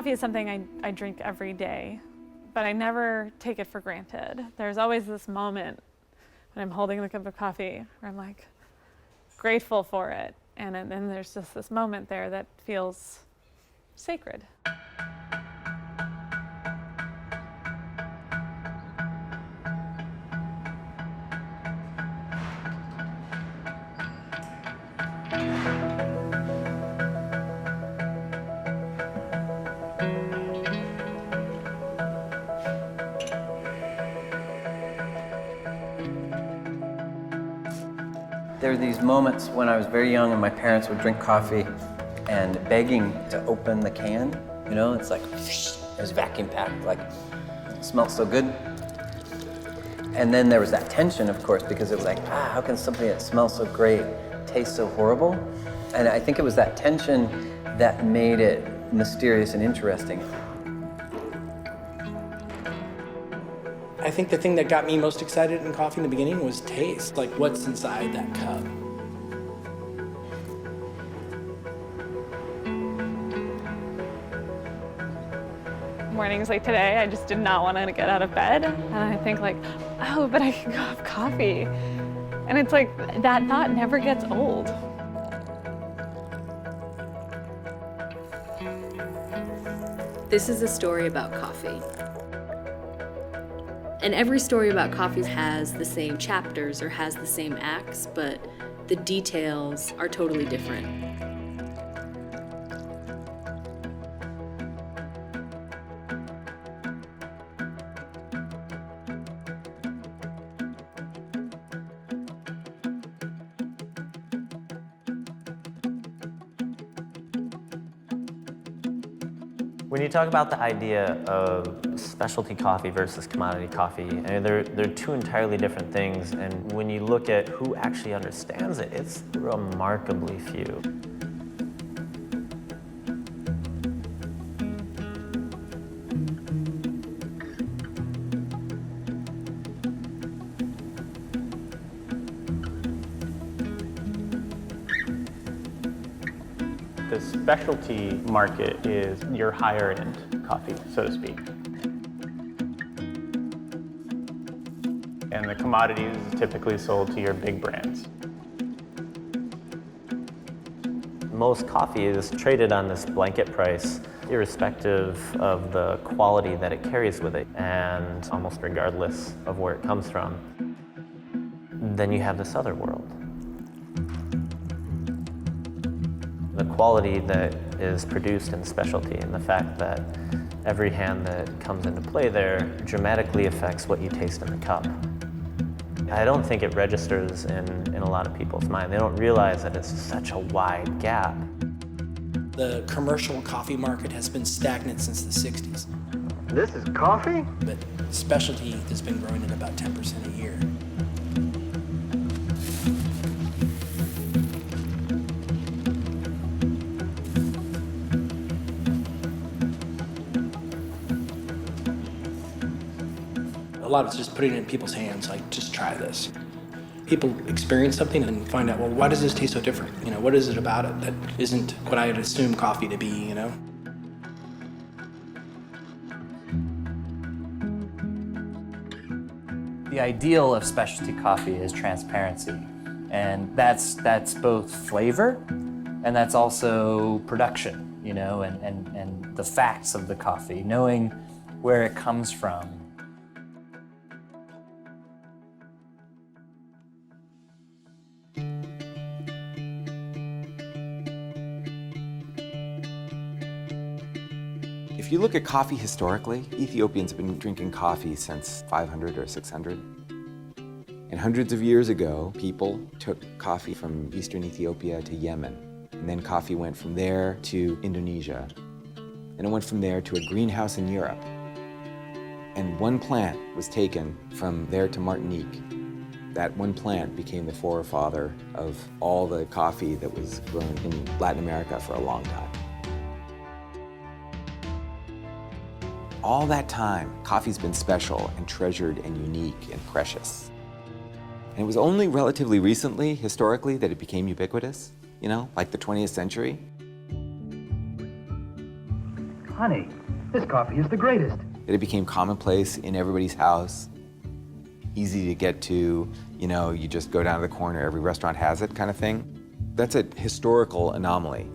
Coffee is something I drink every day, but I never take it for granted. There's always this moment when I'm holding the cup of coffee where I'm like grateful for it. And then there's just this moment there that feels sacred. There were these moments when I was very young and my parents would drink coffee and begging to open the can. You know, it's like, it was vacuum packed, like, it smells so good. And then there was that tension, of course, because it was like, how can something that smells so great taste so horrible? And I think it was that tension that made it mysterious and interesting. I think the thing that got me most excited in coffee in the beginning was taste, like what's inside that cup. Mornings like today, I just did not want to get out of bed. And I think like, oh, but I can go have coffee. And it's like, that thought never gets old. This is a story about coffee. And every story about coffee has the same chapters or has the same acts, but the details are totally different. When you talk about the idea of specialty coffee versus commodity coffee, I mean, they're two entirely different things, and when you look at who actually understands it, it's remarkably few. The specialty market is your higher end coffee, so to speak. And the commodities typically sold to your big brands. Most coffee is traded on this blanket price, irrespective of the quality that it carries with it, and almost regardless of where it comes from. Then you have this other world. The quality that is produced in specialty and the fact that every hand that comes into play there dramatically affects what you taste in the cup. I don't think it registers in a lot of people's mind. They don't realize that it's such a wide gap. The commercial coffee market has been stagnant since the 60s. This is coffee? But specialty has been growing at about 10% a year. A lot of it's just putting it in people's hands, like, just try this. People experience something and find out, well, why does this taste so different? You know, what is it about it that isn't what I would assume coffee to be, you know? The ideal of specialty coffee is transparency, and that's both flavor and that's also production, you know, and the facts of the coffee, knowing where it comes from. If you look at coffee historically, Ethiopians have been drinking coffee since 500 or 600. And hundreds of years ago, people took coffee from eastern Ethiopia to Yemen. And then coffee went from there to Indonesia. Then it went from there to a greenhouse in Europe. And one plant was taken from there to Martinique. That one plant became the forefather of all the coffee that was grown in Latin America for a long time. All that time, coffee's been special and treasured and unique and precious. And it was only relatively recently, historically, that it became ubiquitous, you know, like the 20th century. honey. This coffee is the greatest. It became commonplace in everybody's house, easy to get to, you just go down to the corner, every restaurant has it kind of thing. That's a historical anomaly.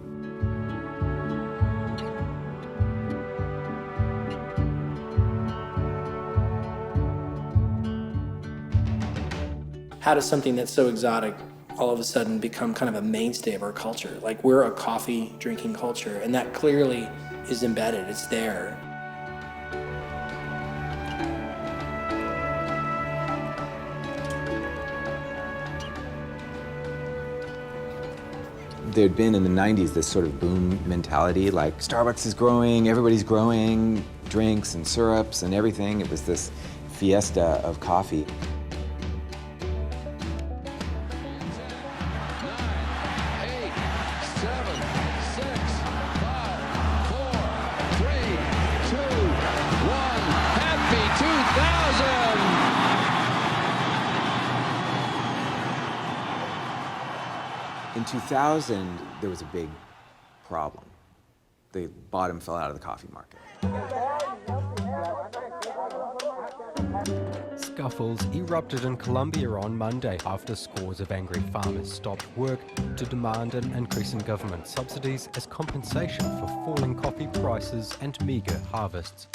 How does something that's so exotic all of a sudden become kind of a mainstay of our culture? Like, we're a coffee drinking culture, and that clearly is embedded, it's there. There'd been in the 90s this sort of boom mentality, like Starbucks is growing, everybody's growing, drinks and syrups and everything. It was this fiesta of coffee. In 2000, there was a big problem. The bottom fell out of the coffee market. Scuffles erupted in Colombia on Monday after scores of angry farmers stopped work to demand an increase in government subsidies as compensation for falling coffee prices and meagre harvests.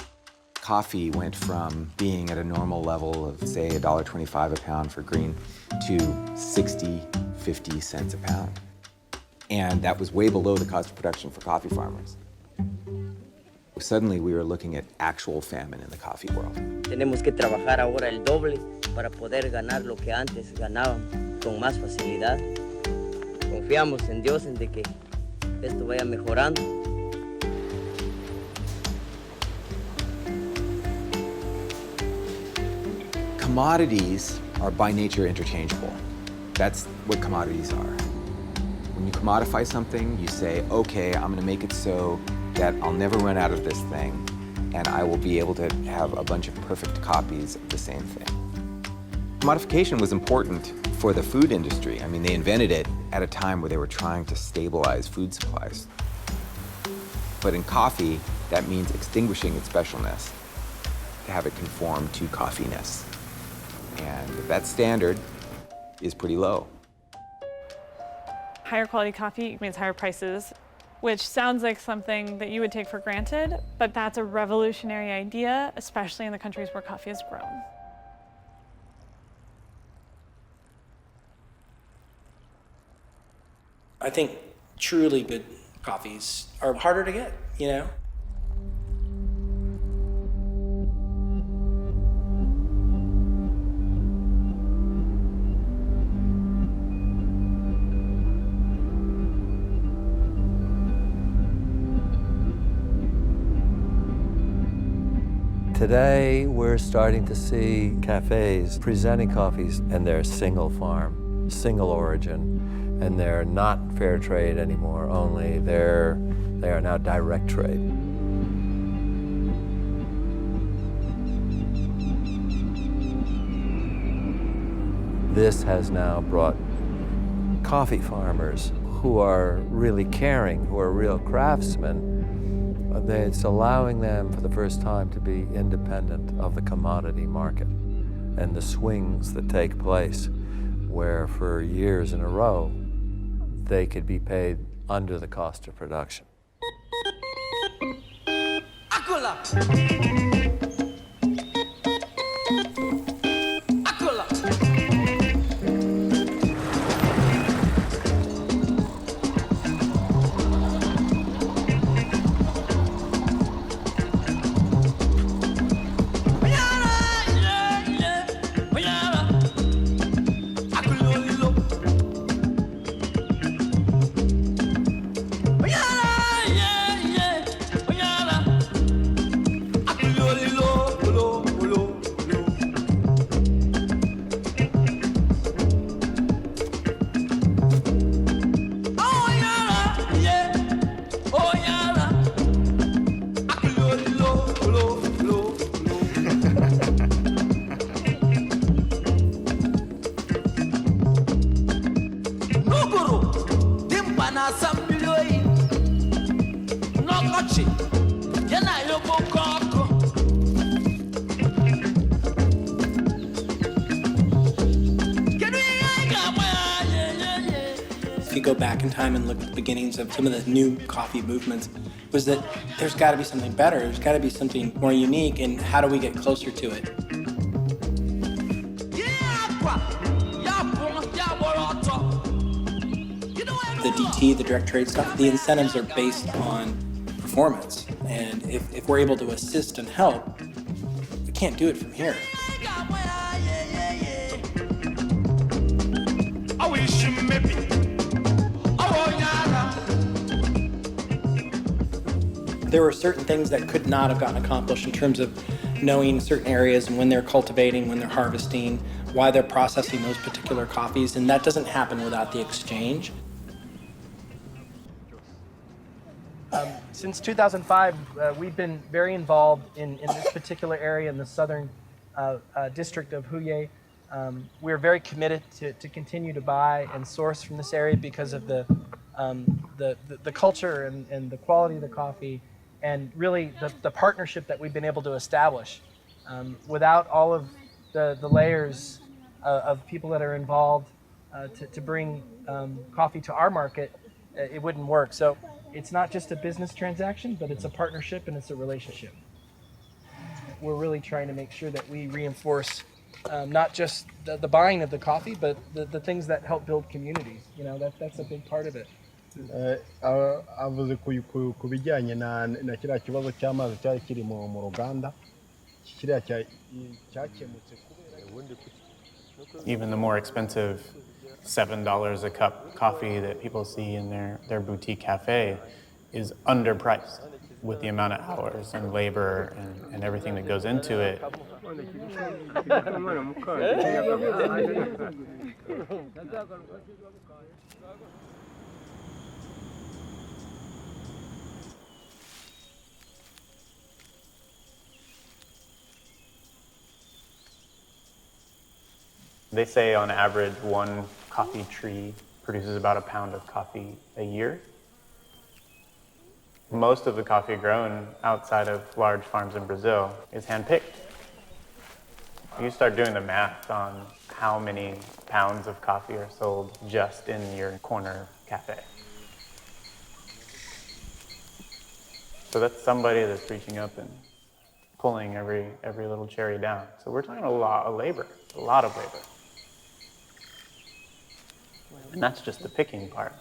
Coffee went from being at a normal level of, say, $1.25 a pound for green to 60, 50 cents a pound. And that was way below the cost of production for coffee farmers. Suddenly, we were looking at actual famine in the coffee world. Tenemos que trabajar ahora el doble para poder ganar lo que antes ganábamos con más facilidad. Confiamos en Dios en de que esto vaya mejorando. Commodities are by nature interchangeable. That's what commodities are. When you commodify something, you say, okay, I'm gonna make it so that I'll never run out of this thing, and I will be able to have a bunch of perfect copies of the same thing. Commodification was important for the food industry. I mean, they invented it at a time where they were trying to stabilize food supplies. But in coffee, that means extinguishing its specialness to have it conform to coffeeness. And that standard is pretty low. Higher quality coffee means higher prices, which sounds like something that you would take for granted, but that's a revolutionary idea, especially in the countries where coffee is grown. I think truly good coffees are harder to get, Today, we're starting to see cafes presenting coffees, and they're single farm, single origin, and they're not fair trade anymore, only they are now direct trade. This has now brought coffee farmers who are really caring, who are real craftsmen. It's allowing them for the first time to be independent of the commodity market and the swings that take place, where for years in a row, they could be paid under the cost of production. if you go back in time and look at the beginnings of some of the new coffee movements, was that there's got to be something better. There's got to be something more unique, and how do we get closer to it? The DT, the direct trade stuff, the incentives are based on performance. And if we're able to assist and help, we can't do it from here. There were certain things that could not have gotten accomplished in terms of knowing certain areas and when they're cultivating, when they're harvesting, why they're processing those particular coffees, and that doesn't happen without the exchange. Since 2005, we've been very involved in this particular area in the southern district of Hubei. We're very committed to continue to buy and source from this area because of the culture and the quality of the coffee, and really the partnership that we've been able to establish. Without all of the layers of people that are involved to bring coffee to our market, it wouldn't work. So it's not just a business transaction, but it's a partnership and it's a relationship. We're really trying to make sure that we reinforce not just the buying of the coffee, but the things that help build communities. You know, that's a big part of it. avuze ku bijyanye na kiriya kibazo cy'amazi cyari kiri mu ruganda kiriya cyakemutse kubera Even the more expensive $7 a cup coffee that people see in their boutique cafe is underpriced with the amount of hours and labor and everything that goes into it. They say on average one coffee tree produces about a pound of coffee a year. Most of the coffee grown outside of large farms in Brazil is hand-picked. You start doing the math on how many pounds of coffee are sold just in your corner cafe. So that's somebody that's reaching up and pulling every little cherry down. So we're talking a lot of labor, a lot of labor. And that's just the picking part.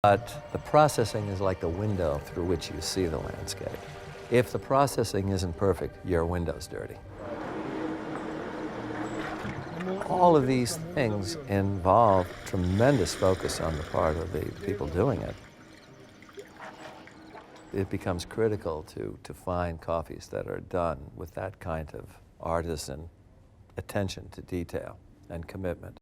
But the processing is like the window through which you see the landscape. If the processing isn't perfect, your window's dirty. All of these things involve tremendous focus on the part of the people doing it. It becomes critical to find coffees that are done with that kind of artisan attention to detail and commitment.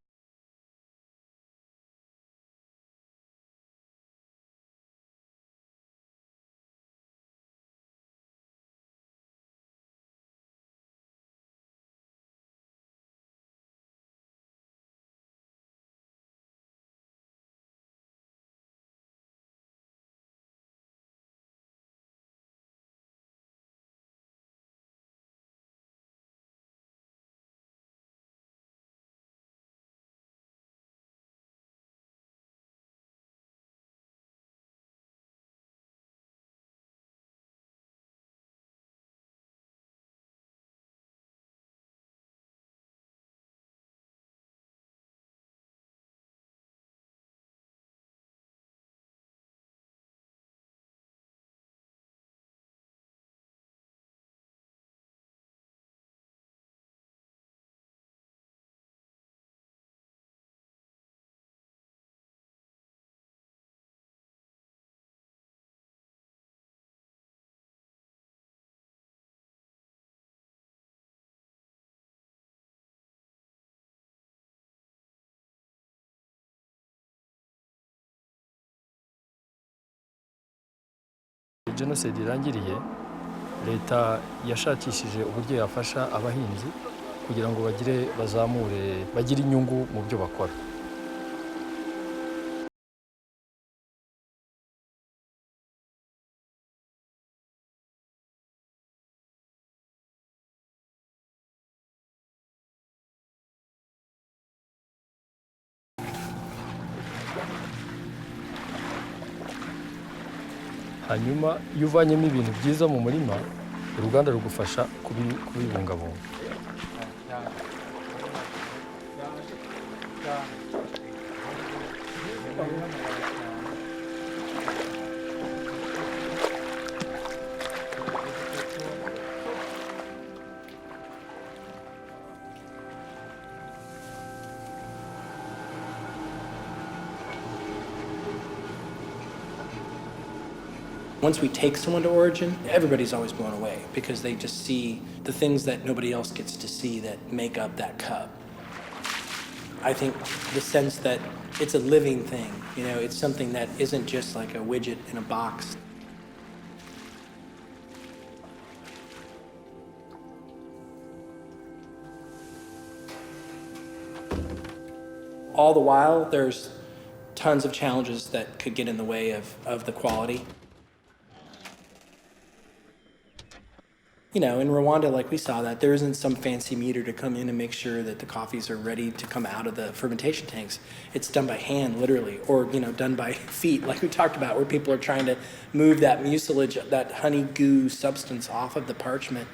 Jenoside irangiriye leta yashakishije uburyo yafasha abahinzi kugira ngo bagire inyungu mu byo bakora. Hanyuma iyo uvanyemo ibintu byiza mu murima, uruganda rugufasha kubibungabunga. Once we take someone to origin, everybody's always blown away because they just see the things that nobody else gets to see that make up that cup. I think the sense that it's a living thing, it's something that isn't just like a widget in a box. All the while, there's tons of challenges that could get in the way of the quality. In Rwanda, like we saw that, there isn't some fancy meter to come in and make sure that the coffees are ready to come out of the fermentation tanks. It's done by hand, literally, or, done by feet, like we talked about, where people are trying to move that mucilage, that honey goo substance off of the parchment.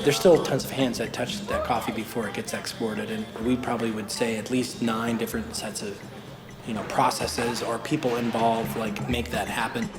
There's still tons of hands that touch that coffee before it gets exported, and we probably would say at least 9 different sets of, processes or people involved, make that happen.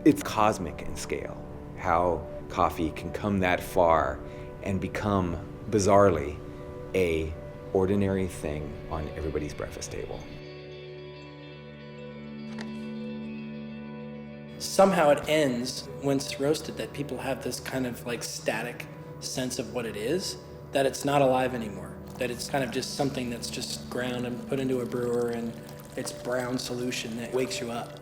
It's cosmic in scale, how coffee can come that far and become, bizarrely, a ordinary thing on everybody's breakfast table. Somehow it ends when it's roasted that people have this kind of like static sense of what it is, that it's not alive anymore, that it's kind of just something that's just ground and put into a brewer and it's brown solution that wakes you up.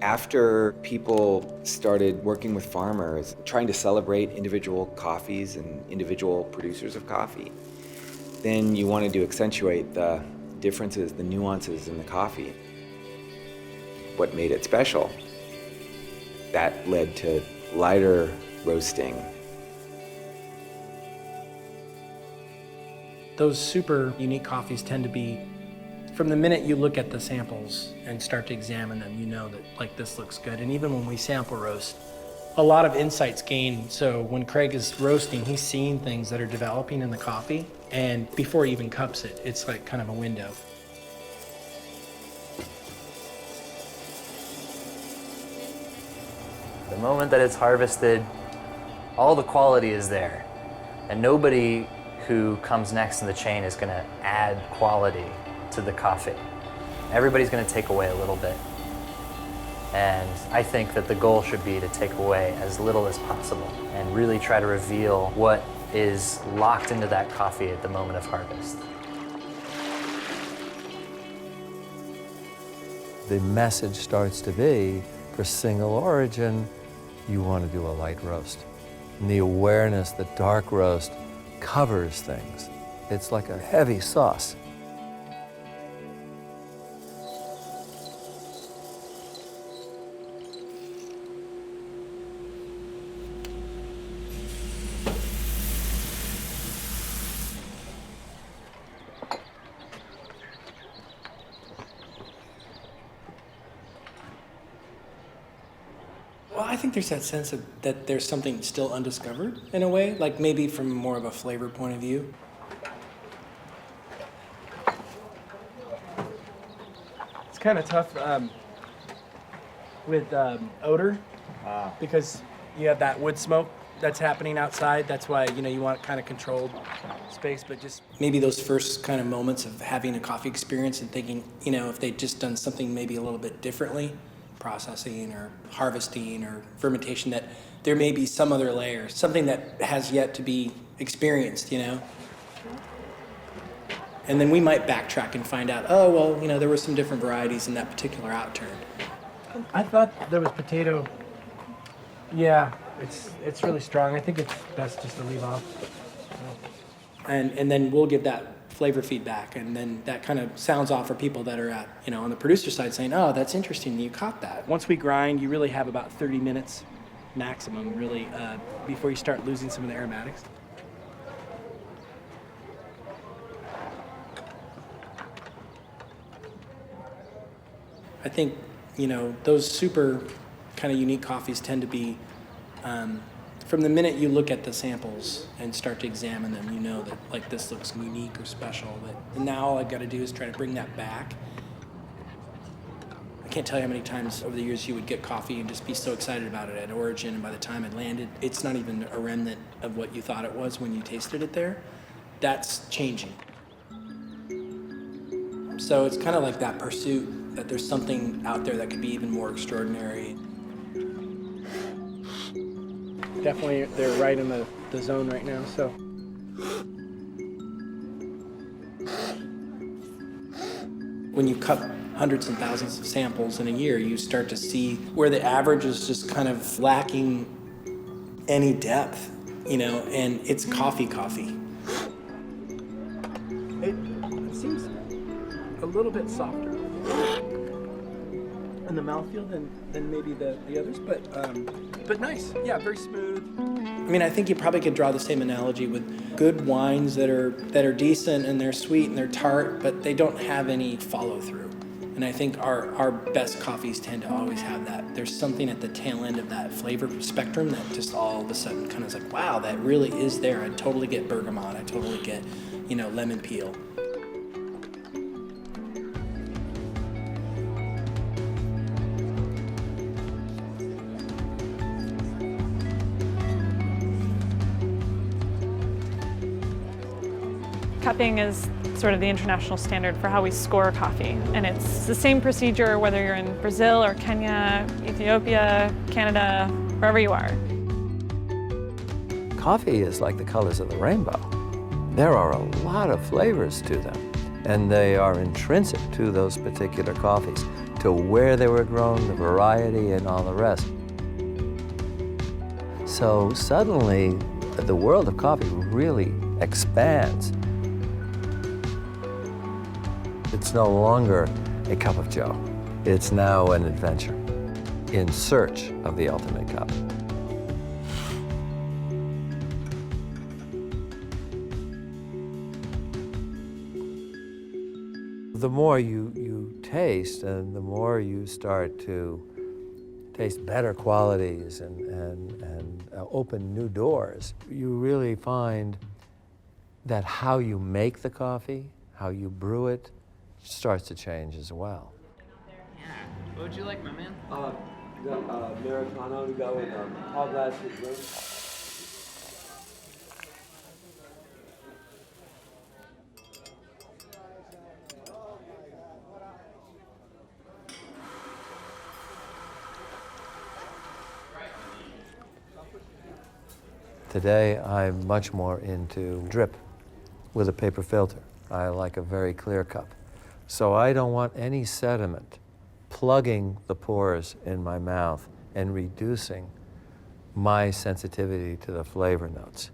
After people started working with farmers, trying to celebrate individual coffees and individual producers of coffee, then you wanted to accentuate the differences, the nuances in the coffee. What made it special? That led to lighter roasting. Those super unique coffees tend to be, from the minute you look at the samples and start to examine them, you know that like this looks good. And even when we sample roast, a lot of insights gained. So when Craig is roasting, he's seeing things that are developing in the coffee, and before he even cups it, it's like kind of a window. The moment that it's harvested, all the quality is there, and nobody who comes next in the chain is going to add quality to the coffee. Everybody's going to take away a little bit. And I think that the goal should be to take away as little as possible and really try to reveal what is locked into that coffee at the moment of harvest. The message starts to be, for single origin, you want to do a light roast. And the awareness that dark roast covers things. It's like a heavy sauce. Well, I think there's that sense of that there's something still undiscovered in a way, like maybe from more of a flavor point of view. It's kind of tough with odor because you have that wood smoke that's happening outside. That's why you want kind of controlled space, but just Maybe those first kind of moments of having a coffee experience and thinking, if they'd just done something maybe a little bit differently, processing or harvesting or fermentation, that there may be some other layer, something that has yet to be experienced, And then we might backtrack and find out, oh, well, there were some different varieties in that particular outturn. I thought there was potato. Yeah, it's really strong. I think it's best just to leave off. And then we'll give that flavor feedback, and then that kind of sounds off for people that are at, on the producer side saying, oh, that's interesting, you caught that. Once we grind, you really have about 30 minutes maximum, really, before you start losing some of the aromatics. I think, those super kind of unique coffees tend to be, from the minute you look at the samples and start to examine them, you know that like this looks unique or special. And now all I've got to do is try to bring that back. I can't tell you how many times over the years you would get coffee and just be so excited about it at origin, and by the time it landed, it's not even a remnant of what you thought it was when you tasted it there. That's changing. So it's kind of like that pursuit, that there's something out there that could be even more extraordinary. Definitely, they're right in the zone right now, so. when you cup hundreds and thousands of samples in a year, you start to see where the average is just kind of lacking any depth, you know, and it's coffee. It seems a little bit softer in the mouthfeel than maybe the others, but nice. Yeah, very smooth. I mean, I think you probably could draw the same analogy with good wines that are decent and they're sweet and they're tart, but they don't have any follow through. And I think our best coffees tend to always have that. There's something at the tail end of that flavor spectrum that just all of a sudden kind of is like, wow, that really is there. I totally get bergamot. I totally get, you know, lemon peel. Cupping is sort of the international standard for how we score coffee. And it's the same procedure whether you're in Brazil or Kenya, Ethiopia, Canada, wherever you are. Coffee is like the colors of the rainbow. There are a lot of flavors to them, and they are intrinsic to those particular coffees, to where they were grown, the variety, and all the rest. So suddenly, the world of coffee really expands. It's no longer a cup of joe. It's now an adventure in search of the ultimate cup. The more you taste and the more you start to taste better qualities and open new doors, you really find that how you make the coffee, how you brew it, starts to change as well. Yeah. What would you like, my man? We got Americano, we got with tall glass with drink. Today, I'm much more into drip with a paper filter. I like a very clear cup. So I don't want any sediment plugging the pores in my mouth and reducing my sensitivity to the flavor notes.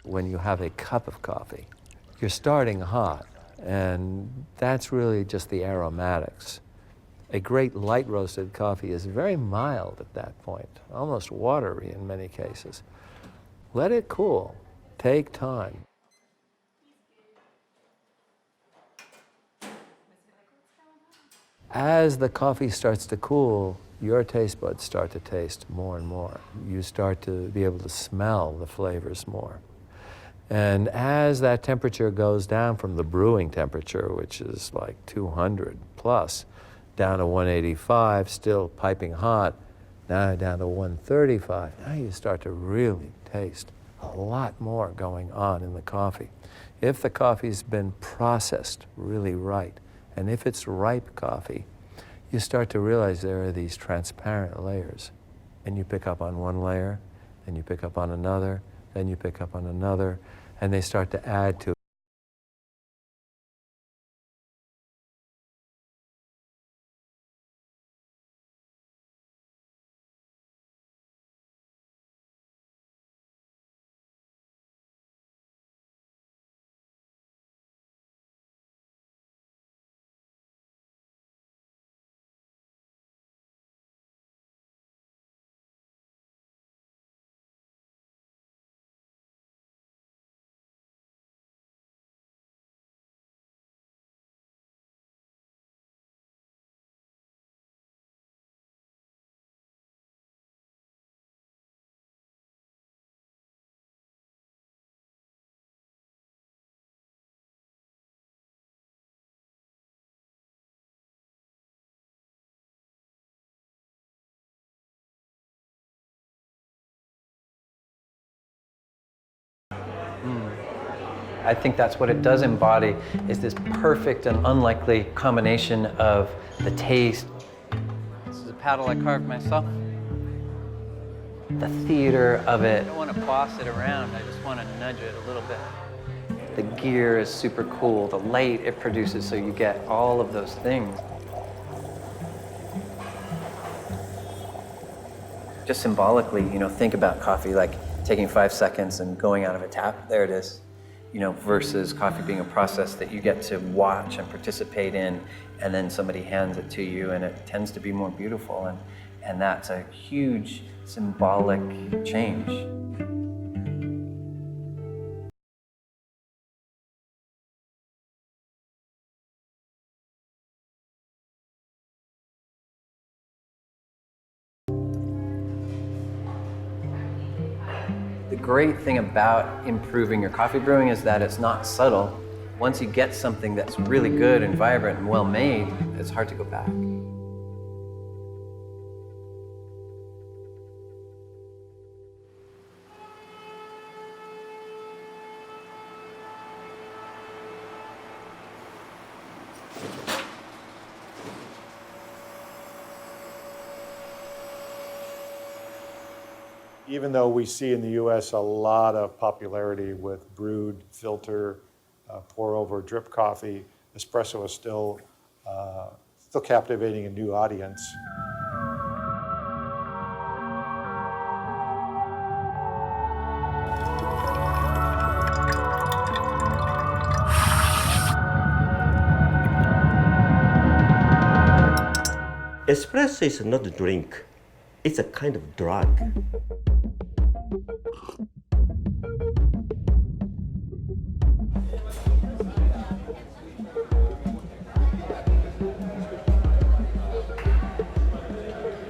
When you have a cup of coffee, you're starting hot, and that's really just the aromatics. A great light roasted coffee is very mild at that point, almost watery in many cases. Let it cool. Take time. As the coffee starts to cool, your taste buds start to taste more and more. You start to be able to smell the flavors more. And as that temperature goes down from the brewing temperature, which is like 200 plus, down to 185, still piping hot, now down to 135. Now you start to really taste a lot more going on in the coffee. If the coffee's been processed really right, and if it's ripe coffee, you start to realize there are these transparent layers. And you pick up on one layer, then you pick up on another, then you pick up on another, and they start to add to I think that's what it does embody, is this perfect and unlikely combination of the taste. This is a paddle I carved myself. the theater of it. I don't want to boss it around, I just want to nudge it a little bit. The gear is super cool, the light it produces, so you get all of those things. Just symbolically, think about coffee like taking 5 seconds and going out of a tap, there it is, versus coffee being a process that you get to watch and participate in, and then somebody hands it to you, and it tends to be more beautiful, and that's a huge symbolic change. The great thing about improving your coffee brewing is that it's not subtle. Once you get something that's really good and vibrant and well made, it's hard to go back. Even though we see in the US a lot of popularity with brewed, filter, pour over drip coffee, espresso is still captivating a new audience. Espresso is not a drink, it's a kind of drug.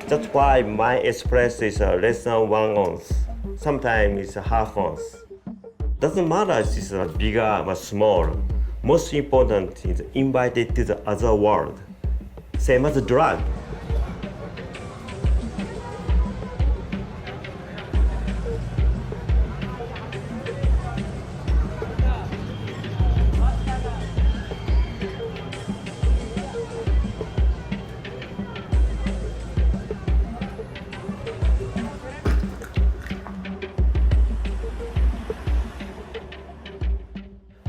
That's why my espresso is less than 1 ounce. Sometimes it's a half ounce. Doesn't matter if it's bigger or small. Most important is invited to the other world. Same as a drug.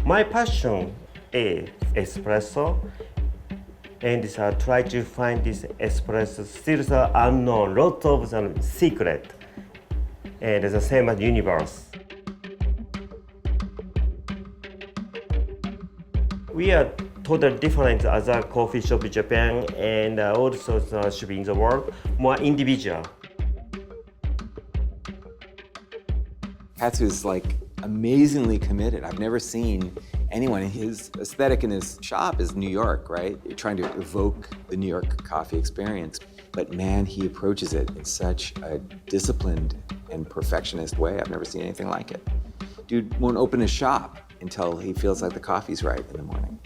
My passion is espresso, and try to find this espresso still unknown, lots of secret, and the same as universe. We are totally different other coffee shop in Japan and also shop in the world, more individual. Katsu is like amazingly committed. I've never seen anyone. His aesthetic in his shop is New York, right? You're trying to evoke the New York coffee experience. But man, he approaches it in such a disciplined and perfectionist way. I've never seen anything like it. Dude won't open his shop until he feels like the coffee's right in the morning,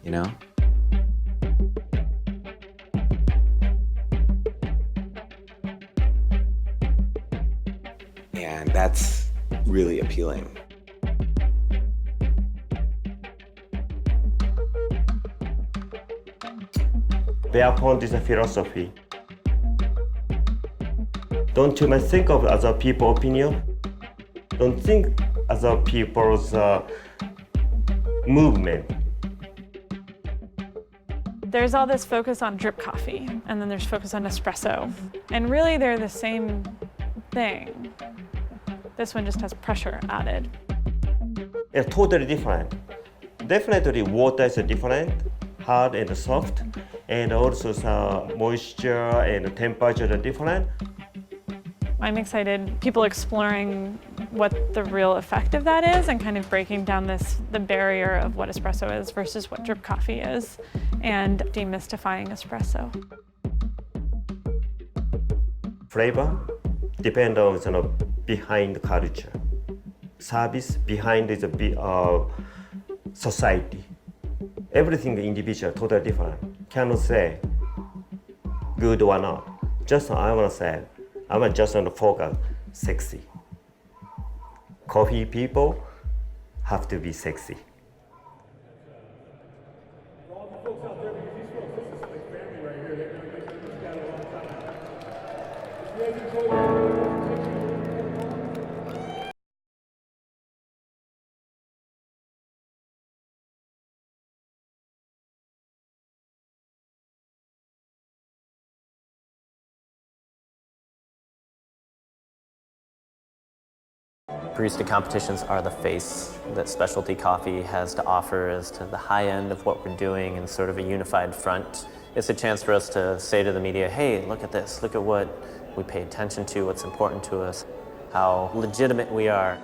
you know? And that's really appealing. Thereupon this philosophy. Don't too much think of other people's opinion. Don't think other people's movement. There's all this focus on drip coffee, and then there's focus on espresso. And really they're the same thing. This one just has pressure added. It's totally different. Definitely water is different, hard and soft, and also moisture and temperature are different. I'm excited people exploring what the real effect of that is and kind of breaking down the barrier of what espresso is versus what drip coffee is and demystifying espresso. Flavor depends on behind culture. Service behind is society. Everything individual, totally different. Cannot say good or not. Just I want to say, I want just to focus sexy. Coffee people have to be sexy. Barista competitions are the face that specialty coffee has to offer as to the high end of what we're doing in sort of a unified front. It's a chance for us to say to the media, hey, look at this, look at what we pay attention to, what's important to us, how legitimate we are.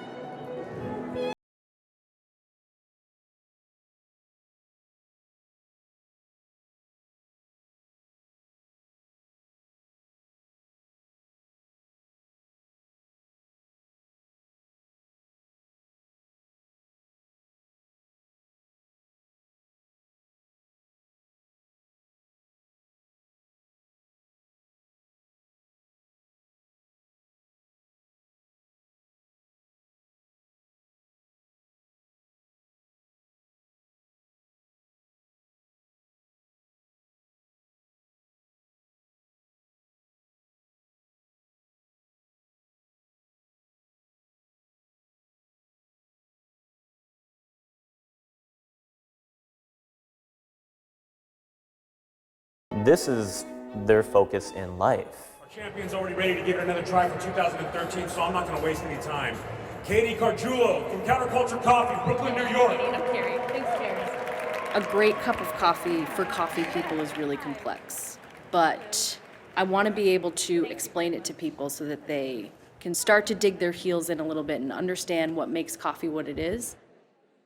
This is their focus in life. Our champion's already ready to give it another try for 2013, so I'm not going to waste any time. Katie Cargiulo from Counterculture Coffee, Brooklyn, New York. I'm Carrie. Thanks, Carrie. A great cup of coffee for coffee people is really complex, but I want to be able to explain it to people so that they can start to dig their heels in a little bit and understand what makes coffee what it is.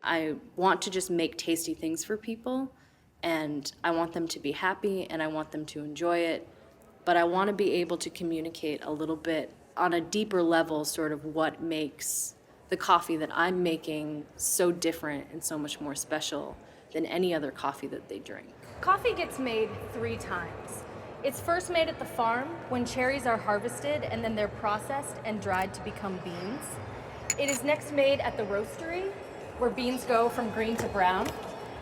I want to just make tasty things for people, and I want them to be happy and I want them to enjoy it, but I want to be able to communicate a little bit on a deeper level sort of what makes the coffee that I'm making so different and so much more special than any other coffee that they drink. Coffee gets made 3 times. It's first made at the farm when cherries are harvested and then they're processed and dried to become beans. It is next made at the roastery where beans go from green to brown.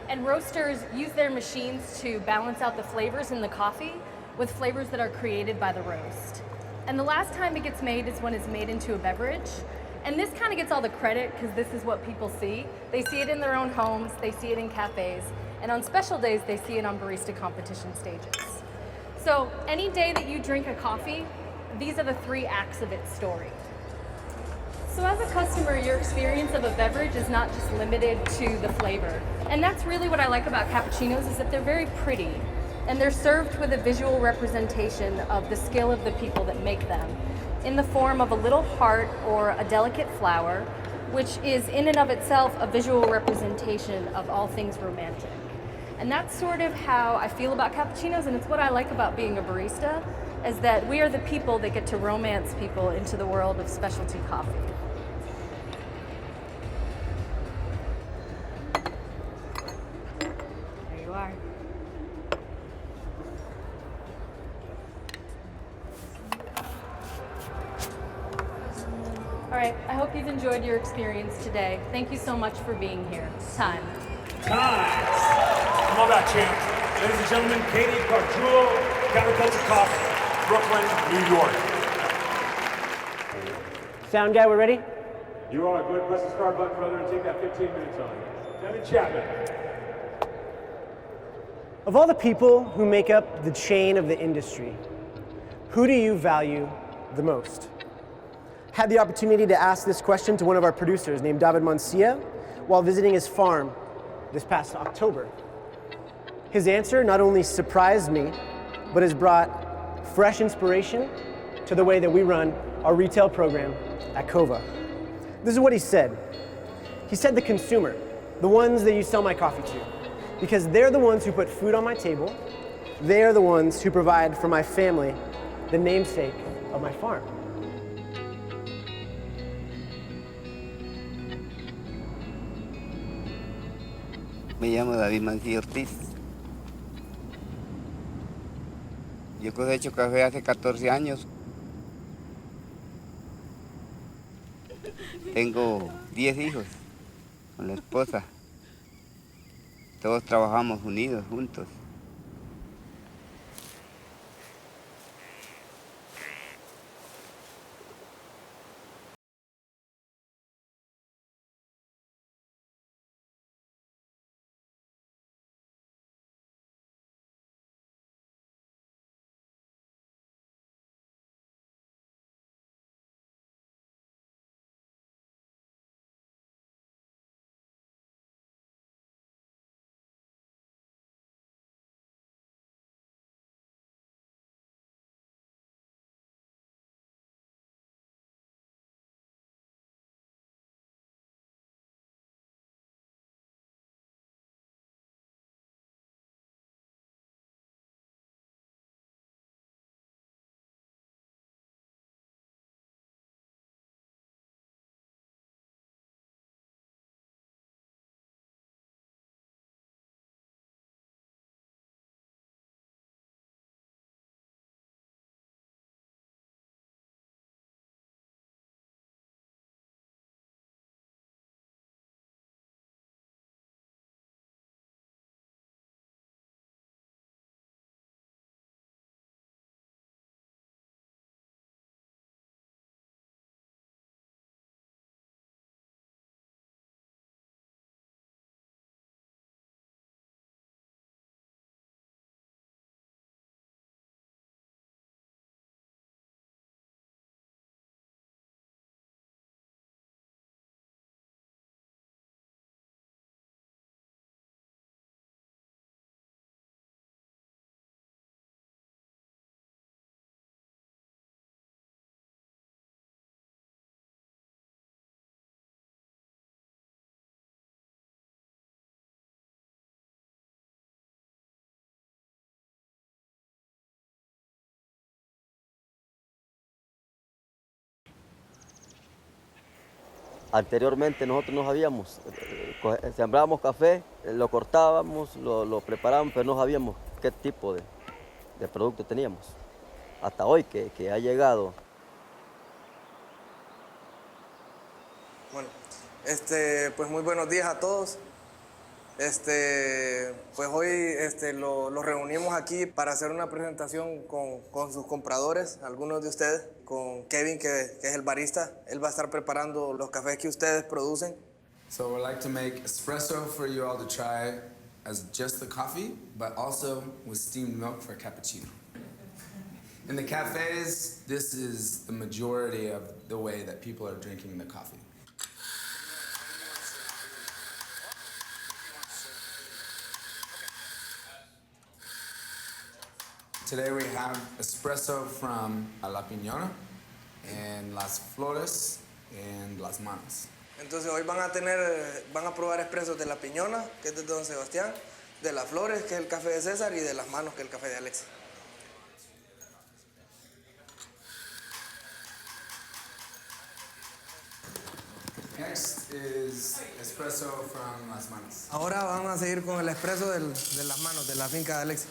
And roasters use their machines to balance out the flavors in the coffee with flavors that are created by the roast. And the last time it gets made is when it's made into a beverage. And this kind of gets all the credit because this is what people see. They see it in their own homes, they see it in cafes, and on special days they see it on barista competition stages. So any day that you drink a coffee, these are the 3 acts of its story. So as a customer, your experience of a beverage is not just limited to the flavor. And that's really what I like about cappuccinos is that they're very pretty and they're served with a visual representation of the skill of the people that make them in the form of a little heart or a delicate flower, which is in and of itself a visual representation of all things romantic. And that's sort of how I feel about cappuccinos, and it's what I like about being a barista, is that we are the people that get to romance people into the world of specialty coffee. There you are. All right, I hope you've enjoyed your experience today. Thank you so much for being here. Time. Come on back, champ. Ladies and gentlemen, Katie Cargiulo, Counterculture Coffee, Brooklyn, New York. Sound guy, we're ready? You are. Go ahead and press the start button, brother, and take that 15 minutes on. Devin Chapman. Of all the people who make up the chain of the industry, who do you value the most? Had the opportunity to ask this question to one of our producers named David Mancia while visiting his farm this past October. His answer not only surprised me, but has brought fresh inspiration to the way that we run our retail program at Kova. This is what he said. He said the consumer, the ones that you sell my coffee to, because they're the ones who put food on my table, they are the ones who provide for my family the namesake of my farm. Me llamo David Mancilla Ortiz. Yo cosecho café hace 14 años. Tengo 10 hijos con la esposa. Todos trabajamos unidos, juntos. Anteriormente nosotros no sabíamos, sembrábamos café, lo cortábamos, lo preparábamos, pero no sabíamos qué tipo de producto teníamos. Hasta hoy que ha llegado. Bueno, pues muy buenos días a todos. Pues hoy los reunimos aquí para hacer una presentación con sus compradores, algunos de ustedes, con Kevin, que es el barista. Él va a estar preparando los cafés que ustedes producen. So we'd like to make espresso for you all to try as just the coffee, but also with steamed milk for a cappuccino. In the cafes, this is the majority of the way that people are drinking the coffee. Today we have espresso from La Piñona and Las Flores and Las Manos. Entonces hoy van a probar expresos de La Piñona, que es de Don Sebastián, de Las Flores, que es el café de César, y de Las Manos, que es el café de Alexis. Next is espresso from Las Manos. Ahora vamos a seguir con el expreso de Las Manos, de la finca de Alexis.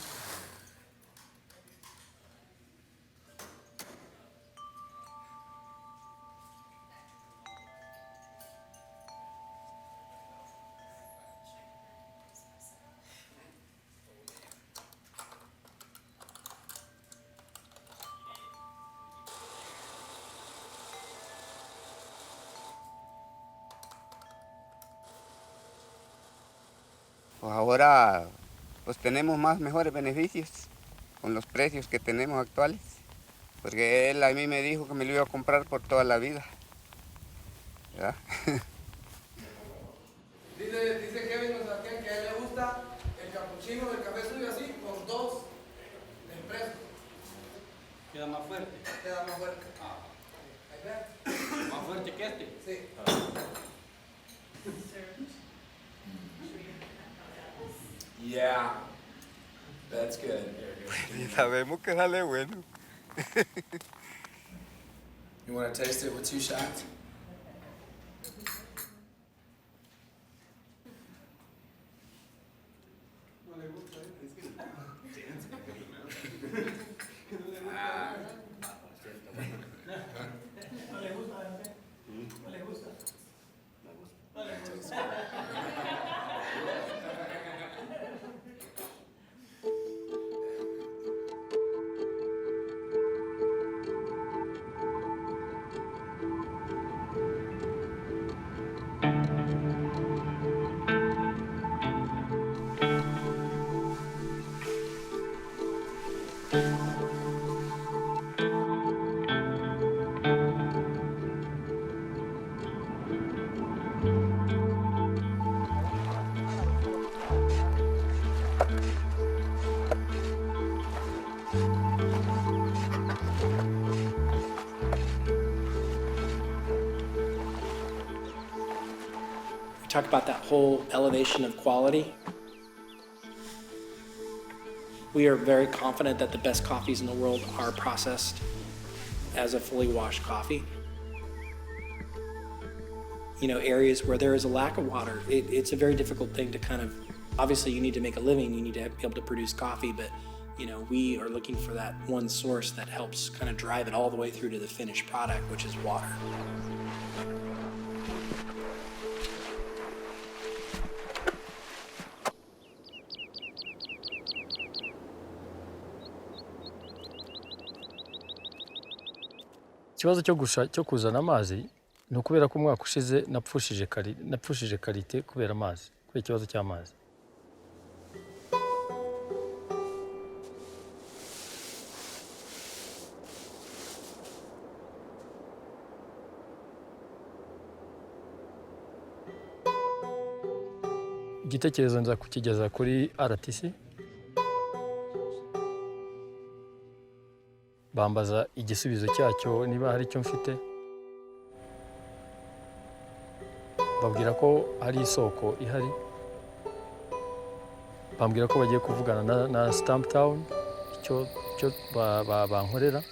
Pues ahora pues tenemos mejores beneficios con los precios que tenemos actuales, porque él a mí me dijo que me lo iba a comprar por toda la vida. ¿Verdad? Dice Kevin Sebastián que a él le gusta el cappuccino del café suyo así, con 2 expresos. Queda más fuerte. Queda más fuerte. Ahí ve. Más fuerte que este. Sí. Yeah, that's good. Sabemos que sale bueno. You want to taste it with 2 shots? Talk about that whole elevation of quality. We are very confident that the best coffees in the world are processed as a fully washed coffee. You know, areas where there is a lack of water, it's a very difficult thing to kind of, obviously you need to make a living, you need to be able to produce coffee, but you know, we are looking for that one source that helps kind of drive it all the way through to the finished product, which is water. ikibazo cyo kuzana amazi ni ukubera ko umwaka ushize napfushije karite kubera amazi, kubera ikibazo cy'amazi. Igitekerezo nza kukigeza kuri RTC, bambaza igisubizo cyacyo niba hari icyo mfite, babwira ko hari isoko ihari, bambwira ko bagiye kuvugana na Stamp Town icyo bankorera.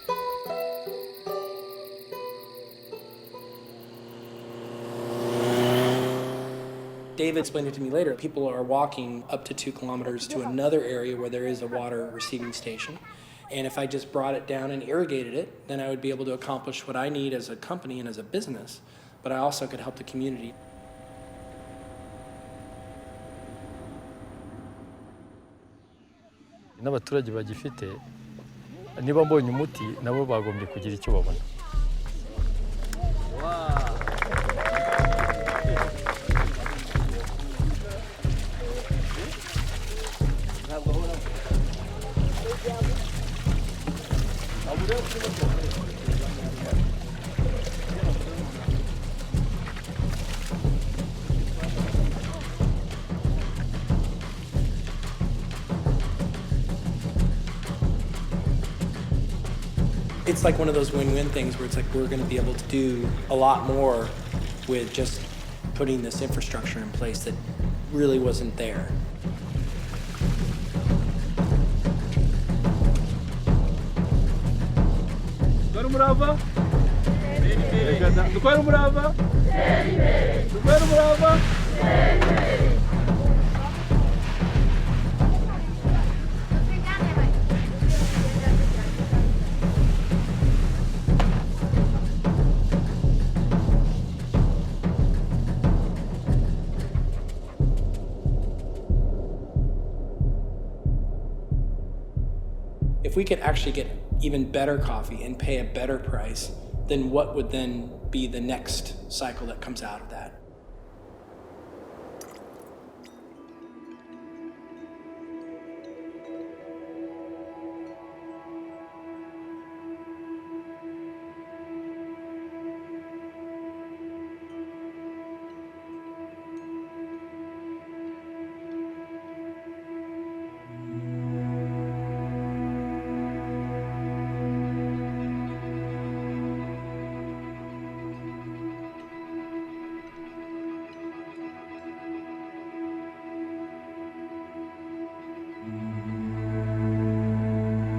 David explained it to me later. People are walking up to 2 kilometers to another area where there is a water receiving station. And if I just brought it down and irrigated it, then I would be able to accomplish what I need as a company and as a business, but I also could help the community. n'abaturage bagifite niba mbonye umuti nabo bagombye kugira icyo babona. It's like one of those win-win things where it's like we're going to be able to do a lot more with just putting this infrastructure in place that really wasn't there. If we could actually get even better coffee and pay a better price, then what would then be the next cycle that comes out of that?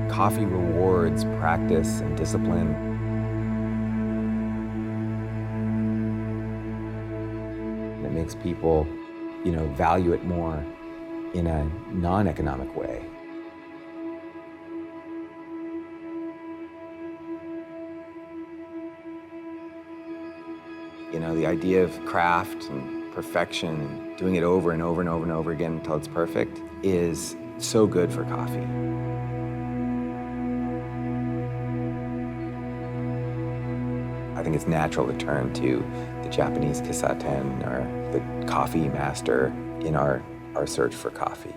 Coffee rewards practice and discipline. And it makes people, value it more in a non-economic way. The idea of craft and perfection and doing it over and over and over and over again until it's perfect is so good for coffee. I think it's natural to turn to the Japanese kisaten or the coffee master in our search for coffee.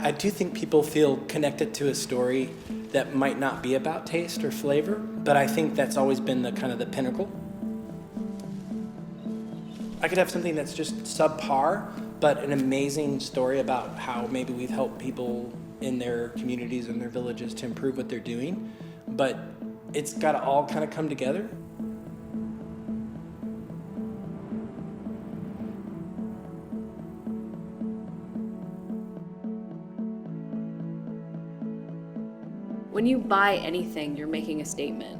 I do think people feel connected to a story that might not be about taste or flavor, but I think that's always been the kind of the pinnacle. I could have something that's just subpar, but an amazing story about how maybe we've helped people in their communities and their villages to improve what they're doing, but it's got to all kind of come together. When you buy anything, you're making a statement.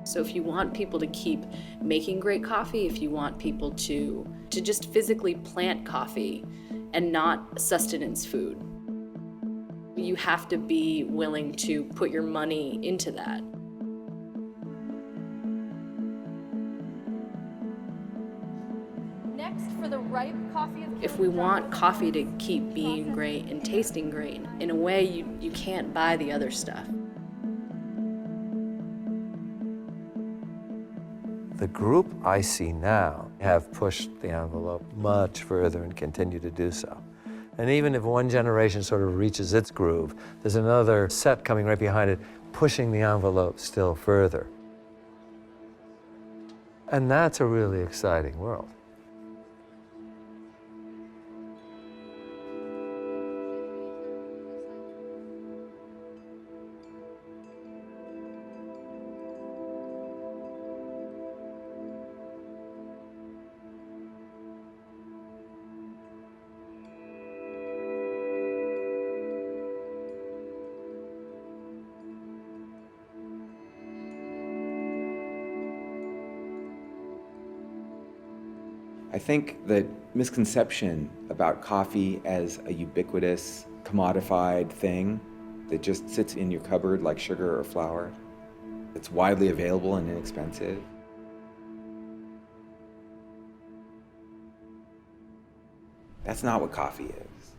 So if you want people to keep making great coffee, if you want people to just physically plant coffee and not sustenance food, you have to be willing to put your money into that. Next, for the ripe coffee of If we want coffee to keep being great and tasting great, in a way you can't buy the other stuff. The group I see now have pushed the envelope much further and continue to do so. And even if one generation sort of reaches its groove, there's another set coming right behind it, pushing the envelope still further. And that's a really exciting world. I think the misconception about coffee as a ubiquitous, commodified thing that just sits in your cupboard like sugar or flour, that's widely available and inexpensive. That's not what coffee is.